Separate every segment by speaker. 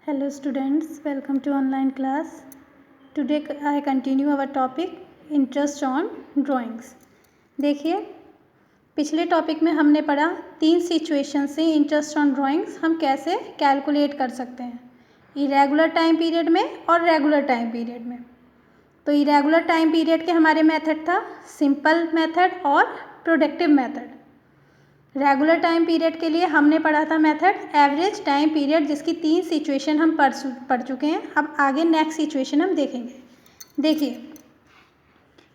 Speaker 1: Hello students, welcome to online class. Today I continue our topic interest on drawings. देखिए पिछले topic में हमने पढ़ा 3 सिचुएशन से इंटरेस्ट ऑन ड्राइंग्स हम कैसे कैलकुलेट कर सकते हैं, इरेगुलर टाइम पीरियड में और रेगुलर टाइम पीरियड में। तो इरेगुलर टाइम पीरियड के हमारे मेथड था सिंपल मेथड और productive method. Regular time period के लिए हमने पढ़ा था मेथड एवरेज टाइम पीरियड, जिसकी 3 सिचुएशन हम पढ़ चुके हैं। अब आगे नेक्स्ट सिचुएशन हम देखेंगे। देखिए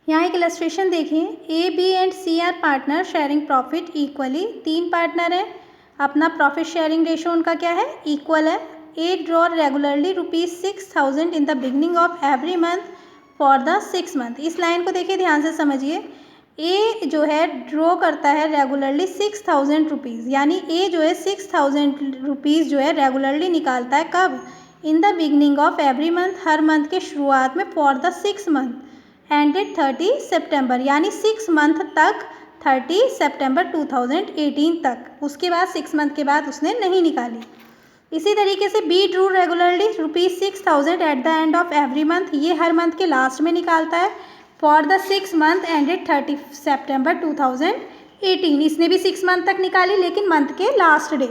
Speaker 1: यहाँ एक इलस्ट्रेशन देखिए, A B and C are partner sharing profit equally. 3 partner हैं, अपना प्रॉफिट शेयरिंग रेशो उनका क्या है, इक्वल है। A draw regularly ₹6000 in the beginning of every month for the 6 month. इस लाइन को देखिए ध्यान से समझिए। ए जो है ड्रॉ करता है रेगुलरली 6000 रुपीज़, यानी ए जो है 6000 रुपीज़ जो है रेगुलरली निकालता है। कब, इन the beginning of every month, her month के शुरुआत में, फॉर द 6 मंथ एंडेड 30 सितंबर, यानी 6 मंथ तक 30 सितंबर 2018 तक। उसके बाद 6 मंथ के बाद उसने नहीं निकाली। इसी तरीके से B drew regularly ₹6000 at the end of every month, ये हर मंथ के लास्ट में निकालता है। फॉर द 6 मंथ एंडेड 30 सितंबर 2018, इसने भी 6 मंथ तक निकाली लेकिन मंथ के last day.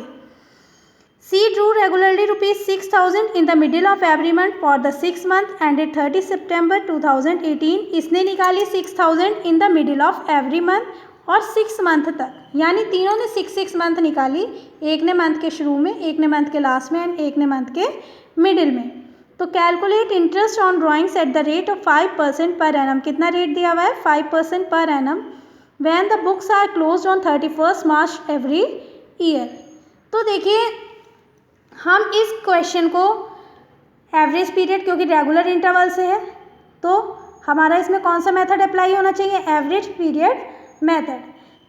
Speaker 1: C drew regularly ₹6000 in the middle of every month for the 6 month ended 30 सितंबर 2018, इसने निकाली 6000 in the middle of every month और 6 मंथ तक, यानी तीनों ने 6 मंथ निकाली। एक ने मंथ के शुरू में, एक ने मंथ के लास्ट में एंड एक ने मंथ के मिडिल में। तो calculate interest on drawings at the rate of 5% per annum. कितना रेट दिया हुआ है, 5% per annum. When the books are closed on 31 March every year. तो देखिए हम इस क्वेश्चन को एवरेज पीरियड, क्योंकि रेगुलर इंटरवल से है तो हमारा इसमें कौन सा मेथड अप्लाई होना चाहिए, एवरेज पीरियड मेथड।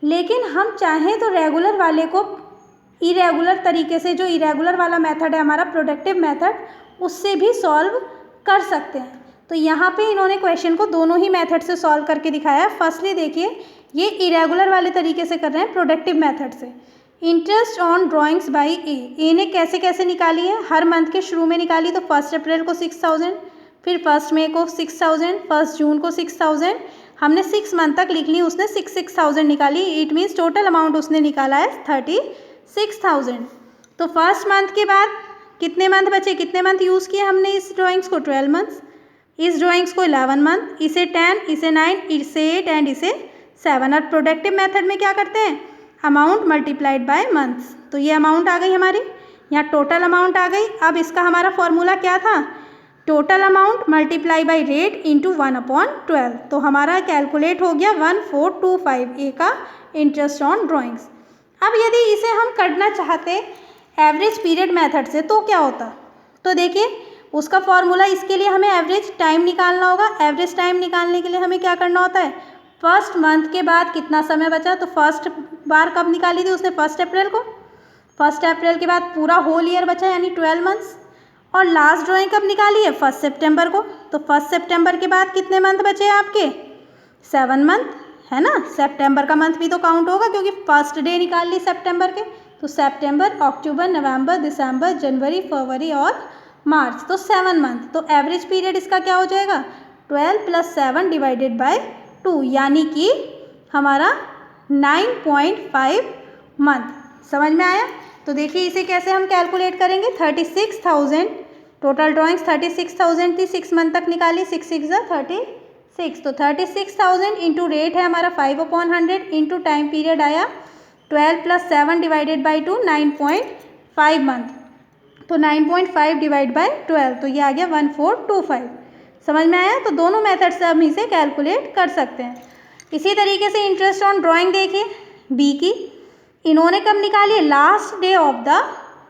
Speaker 1: लेकिन हम चाहें तो रेगुलर वाले को इरेगुलर तरीके से, जो इरेगुलर वाला मेथड है हमारा प्रोडक्टिव मेथड, उससे भी सॉल्व कर सकते हैं। तो यहाँ पे इन्होंने क्वेश्चन को दोनों ही मेथड से सॉल्व करके दिखाया है। फर्स्टली देखिए ये इरेगुलर वाले तरीके से कर रहे हैं, प्रोडक्टिव मेथड से। इंटरेस्ट ऑन ड्राइंग्स बाय ए ने कैसे कैसे निकाली है, हर मंथ के शुरू में निकाली। तो 1 अप्रैल को 6000, फिर 1 मई को 6000, 1 जून को 6000, हमने 6 मंथ तक लिख ली, उसने 6,000 निकाली। इट मीन्स टोटल अमाउंट उसने निकाला है 36,000। तो फर्स्ट मंथ के बाद कितने मंथ बचे, कितने मंथ यूज़ किए हमने इस ड्राइंग्स को, 12 मंथ्स। इस ड्राइंग्स को 11 मंथ, इसे 10, इसे 9, इसे 8 एंड इसे 7। और प्रोडक्टिव मेथड में क्या करते हैं, अमाउंट मल्टीप्लाइड बाय मंथ्स। तो ये अमाउंट आ गई हमारी, यहाँ टोटल अमाउंट आ गई। अब इसका हमारा फॉर्मूला क्या था, total amount multiply by rate into 1/12। तो हमारा कैलकुलेट हो गया 1425 ए का इंटरेस्ट ऑन ड्राइंग्स। अब यदि इसे हम करना चाहते एवरेज पीरियड मेथड से तो क्या होता, तो देखिए उसका फॉर्मूला, इसके लिए हमें एवरेज टाइम निकालना होगा। एवरेज टाइम निकालने के लिए हमें क्या करना होता है, फर्स्ट मंथ के बाद कितना समय बचा। तो फर्स्ट बार कब निकाली थी उसने, 1 अप्रैल को। 1 अप्रैल के बाद पूरा होल ईयर बचा, यानी 12 मंथ्स। और लास्ट ड्राइंग कब निकाली है, 1 सितंबर को। तो 1 सितंबर के बाद कितने मंथ बचे हैं आपके, 7 मंथ, है ना। सितंबर का मंथ भी तो काउंट होगा क्योंकि फर्स्ट डे निकाल ली सितंबर के। तो सितंबर, अक्टूबर, नवंबर, दिसंबर, जनवरी, फरवरी और मार्च, तो 7 मंथ। तो एवरेज पीरियड इसका क्या हो जाएगा, 12 + 7 डिवाइडेड बाय 2, यानी कि हमारा 9.5 मंथ। समझ में आया। तो देखिए इसे कैसे हम कैलकुलेट करेंगे, 36,000 टोटल ड्राइंग्स 36,000 थी, 6 मंथ तक निकाली, 6 6 36। तो 36,000 इंटू रेट है हमारा 5/100 इंटू टाइम पीरियड आया 12 + 7 डिवाइडेड बाई 2, 9.5 मंथ। तो 9.5 डिवाइड बाई 12, तो ये आ गया 1425। समझ में आया। तो दोनों मेथड से हम इसे कैलकुलेट कर सकते हैं। इसी तरीके से इंटरेस्ट ऑन ड्राइंग देखिए बी की, इन्होंने कब निकाली, last day of the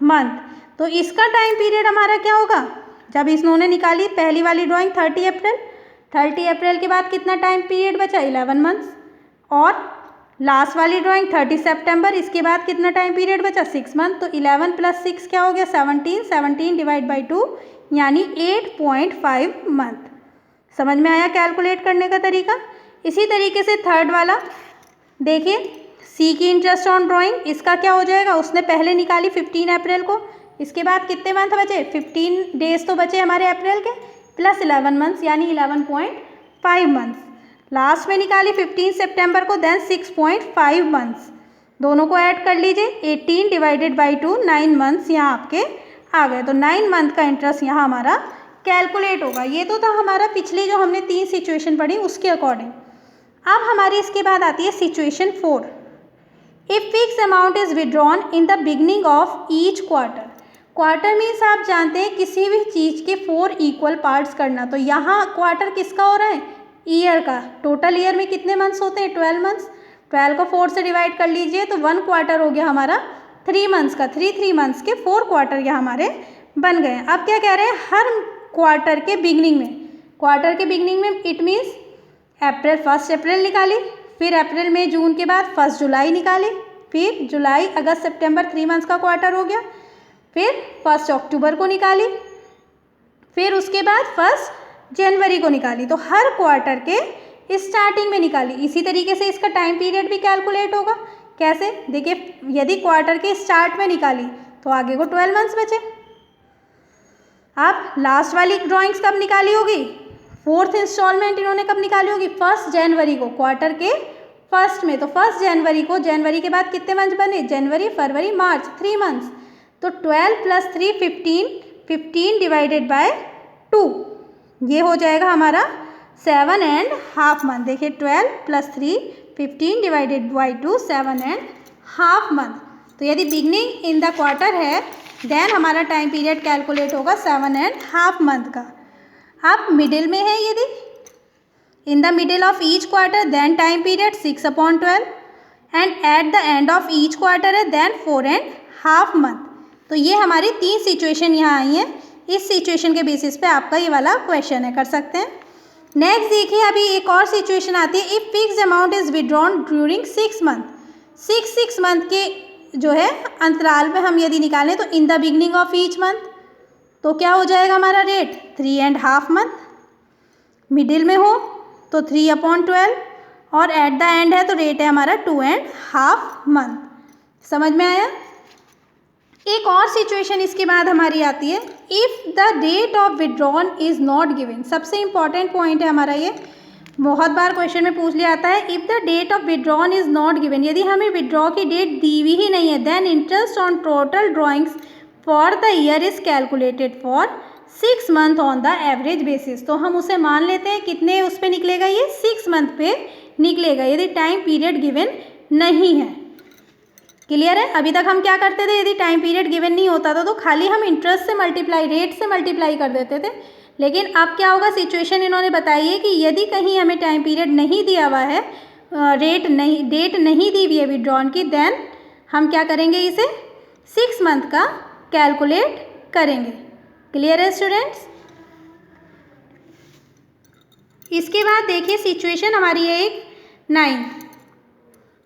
Speaker 1: month. तो इसका टाइम पीरियड हमारा क्या होगा, जब इन्होंने निकाली पहली वाली ड्राइंग 30 अप्रैल, 30 अप्रैल के बाद कितना टाइम पीरियड बचा, 11 मंथ्स। और लास्ट वाली ड्राइंग 30 सितंबर, इसके बाद कितना टाइम पीरियड बचा, 6 मंथ। तो 11 + 6 क्या हो गया, 17, 17 डिवाइड बाई 2, यानी 8.5 मंथ। समझ में आया कैलकुलेट करने का तरीका। इसी तरीके से थर्ड वाला देखिए, सी की इंटरेस्ट ऑन ड्राइंग, इसका क्या हो जाएगा, उसने पहले निकाली 15 अप्रैल को, इसके बाद कितने मंथ बचे, 15 डेज तो बचे हमारे अप्रैल के, प्लस 11 मंथ्स यानी 11.5 मंथ्स। लास्ट में निकाली 15 सितंबर को, देन 6.5 मंथ्स, दोनों को ऐड कर लीजिए। 18 डिवाइडेड बाई 2, 9 मंथ्स यहाँ आपके आ गए। तो 9 मंथ का इंटरेस्ट यहाँ हमारा कैलकुलेट होगा। ये तो था हमारा पिछली जो हमने 3 सिचुएशन पढ़ी उसके अकॉर्डिंग। अब हमारी इसके बाद आती है situation 4। If fix amount is withdrawn in the beginning of each quarter. Quarter means आप जानते हैं किसी भी चीज़ के 4 इक्वल पार्ट्स करना। तो यहाँ क्वार्टर किसका हो रहा है, ईयर का। टोटल ईयर में कितने मंथ्स होते हैं, 12 मंथ्स। 12 को 4 से डिवाइड कर लीजिए तो 1 क्वार्टर हो गया हमारा 3 मंथ्स का। 3 मंथ्स के 4 क्वार्टर यहाँ हमारे बन गए। अब क्या कह रहे हैं, हर क्वार्टर के बिगनिंग में, क्वार्टर के बिगनिंग में इट मीन्स अप्रैल, 1 अप्रैल निकाली, फिर अप्रैल मई जून के बाद 1 जुलाई निकाली, फिर जुलाई अगस्त सितंबर 3 मंथ्स का क्वार्टर हो गया, फिर 1 अक्टूबर को निकाली, फिर उसके बाद 1 जनवरी को निकाली। तो हर क्वार्टर के स्टार्टिंग में निकाली। इसी तरीके से इसका टाइम पीरियड भी कैलकुलेट होगा। कैसे, देखिए यदि क्वार्टर के स्टार्ट में निकाली तो आगे को 12 मंथ्स बचे। अब लास्ट वाली ड्राइंग्स कब निकाली होगी, 4th इंस्टॉलमेंट इन्होंने कब निकाली होगी, 1 जनवरी को, क्वार्टर के फर्स्ट में। तो 1 जनवरी को, जनवरी के बाद कितने मंथ बने, जनवरी फरवरी मार्च, 3 मंथ्स। तो 12 + 3 15, 15 डिवाइडेड बाय 2, ये हो जाएगा हमारा 7.5 मंथ। देखिए 12 + 3 15 डिवाइडेड बाई 2, 7.5 मंथ। तो यदि बिगनिंग इन द क्वार्टर है देन हमारा टाइम पीरियड कैलकुलेट होगा 7.5 मंथ का। अब मिडिल में है, यदि in the middle of each quarter then time period 6/12 and at the end of each quarter है देन 4.5 मंथ। तो ये हमारी 3 सिचुएशन यहाँ आई हैं। इस सिचुएशन के बेसिस पे आपका ये वाला क्वेश्चन है, कर सकते हैं। नेक्स्ट देखिए, अभी एक और सिचुएशन आती है। If fix amount is withdrawn during 6 month, 6 month के जो है अंतराल में हम यदि निकालें तो इन the beginning of each month, तो क्या हो जाएगा हमारा रेट 3.5 मंथ। मिडिल में हो तो 3/12 और एट द एंड है तो रेट है हमारा 2.5 मंथ। समझ में आया। एक और सिचुएशन इसके बाद हमारी आती है, if the date of withdrawn is not given. सबसे इंपॉर्टेंट पॉइंट है हमारा ये, बहुत बार क्वेश्चन में पूछ लिया आता है। If the date of withdrawn is not given, यदि हमें विड्रॉ की डेट दी हुई ही नहीं है, then interest on total drawings for the year is calculated for 6 month on the average basis. तो हम उसे मान लेते हैं कितने उस पर निकलेगा, ये 6 मंथ पे निकलेगा यदि टाइम पीरियड गिवन नहीं है। क्लियर है। अभी तक हम क्या करते थे, यदि टाइम पीरियड गिवन नहीं होता था तो खाली हम इंटरेस्ट से मल्टीप्लाई, रेट से मल्टीप्लाई कर देते थे। लेकिन अब क्या होगा, सिचुएशन इन्होंने बताई है कि यदि कहीं हमें टाइम पीरियड नहीं दिया हुआ है, डेट नहीं दी हुई है विड्रॉन की, देन हम क्या करेंगे, इसे 6 मंथ का कैलकुलेट करेंगे। क्लियर है स्टूडेंट्स। इसके बाद देखिए सिचुएशन हमारी है एक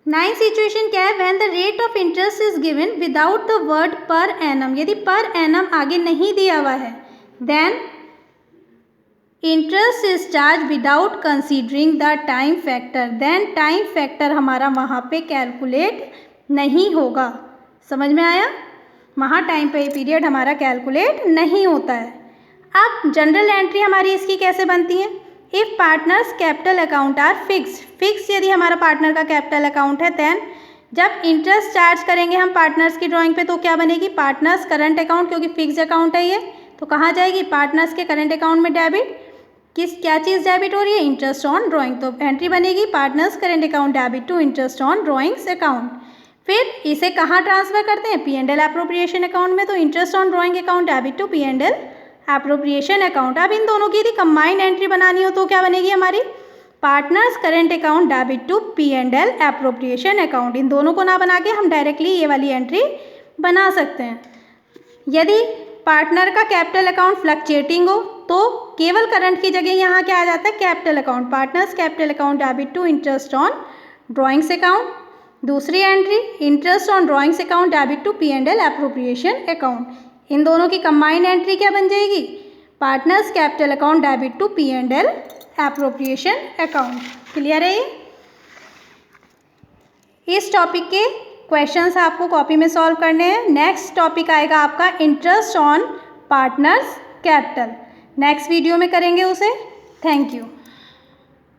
Speaker 1: 9 सिचुएशन क्या है, when the rate of interest is given without the word per annum. यदि पर एनम आगे नहीं दिया हुआ है then interest is charge without considering the time factor, then time factor हमारा वहाँ पे कैलकुलेट नहीं होगा। समझ में आया, वहाँ टाइम पे पीरियड हमारा कैलकुलेट नहीं होता है। अब जनरल एंट्री हमारी इसकी कैसे बनती है, if partners capital account are fix यदि हमारा पार्टनर का कैपिटल अकाउंट है, देन जब इंटरेस्ट चार्ज करेंगे हम पार्टनर्स की ड्राइंग पे तो क्या बनेगी, पार्टनर्स करंट अकाउंट, क्योंकि फिक्स अकाउंट है ये तो कहाँ जाएगी, पार्टनर्स के करंट अकाउंट में डेबिट। क्या चीज़ डेबिट हो रही है, इंटरेस्ट ऑन ड्राइंग। तो एंट्री बनेगी partners current account debit to interest on drawings account. फिर इसे कहाँ ट्रांसफ़र करते हैं, P&L एप्रोप्रिएशन अकाउंट में। तो interest on drawing account debit to P&L appropriation account. अब इन दोनों की यदि कंबाइंड एंट्री बनानी हो तो क्या बनेगी हमारी, partners current account debit to P&L appropriation account. इन दोनों को ना बना के हम डायरेक्टली ये वाली एंट्री बना सकते हैं। यदि पार्टनर का कैपिटल अकाउंट फ्लक्चुएटिंग हो तो केवल करंट की जगह यहाँ क्या आ जाता है, capital account, partners capital account debit to interest on drawings account. दूसरी entry interest on drawings account debit to P&L appropriation account. इन दोनों की कंबाइंड एंट्री क्या बन जाएगी, partners capital account debit to P&L appropriation account. Clear है ये। इस टॉपिक के क्वेश्चंस आपको कॉपी में सॉल्व करने हैं। नेक्स्ट टॉपिक आएगा आपका interest on partners capital. Next video में करेंगे उसे। Thank you.